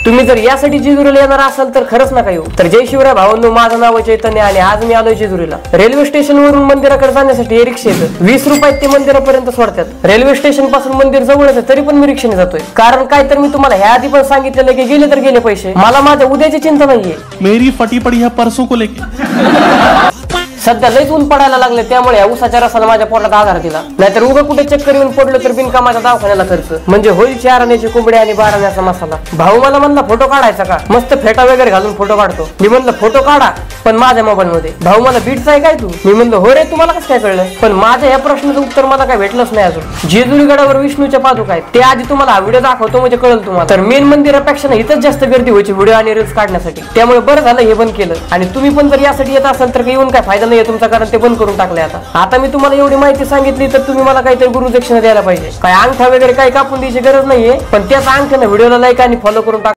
तुम्ही जर यासाठी जेजुरीला येणार असाल तर खरंच नका येऊ. तर जय शिवराय भावांनो, माझं नाव चैतन्य आणि आज मी आलोय जेजुरीला. रेल्वे स्टेशन वरून मंदिराकडे जाण्यासाठी हे रिक्षा येतं. 20 रुपयात ते मंदिरापर्यंत सोडतात. रेल्वे स्टेशन पासून मंदिर जवळच आहे तरी पण मी रिक्षाने जातोय. कारण काय तर मी तुम्हाला ह्या आधी पण सांगितलेलं की गेले तर गेले पैसे, मला माझ्या उद्याची चिंता नाहीये. मेरी फटी पडी है परसों को लेके. सध्या लयच ऊन पडायला लागले त्यामुळे या उसाच्या रसाला माझ्या पोटात आधार दिला. नाहीतर उगा कुठे चक्कर येऊन पडलो तर बिनकामाच्या दवाखान्याला खर्च. म्हणजे होईल 4 आण्याची कोंबडी आणि 12 आण्याचा मसाला. भाऊ मला म्हणला फोटो काढायचा का, मस्त फेटा वगैरे घालून फोटो काढतो. मी म्हणलं फोटो काढा पण माझ्या मोबाईल मध्ये. भाऊ मला बीटचा आहे काय तू. मी म्हणलं हो रे, तुम्हाला कसं काय कळलं. पण माझ्या या प्रश्नाचं उत्तर मला काय भेटलंच नाही अजून. जेजुरी गडावर विष्णूच्या पादुका आहेत, ते आधी तुम्हाला हा व्हिडिओ दाखवतो म्हणजे कळलं तुम्हाला. तर मेन मंदिरापेक्षा इथंच जास्त गर्दी व्हायची व्हिडिओ आणि रील्स काढण्यासाठी. त्यामुळे बरं झालं हे बंद केलं. आणि तुम्ही पण जर यासाठी येत असाल तर येऊन काय फायदा नाहीये तुमचा, कारण ते बंद करून टाकले. आता मी तुम्हाला एवढी माहिती सांगितली तर तुम्ही मला काहीतरी गुरुदक्षिणा द्यायला पाहिजे. काय अंगठा वगैरे काही कापून द्यायची गरज नाहीये, पण त्याच अंगठ्यानं व्हिडिओला लाईक आणि फॉलो करून टाका.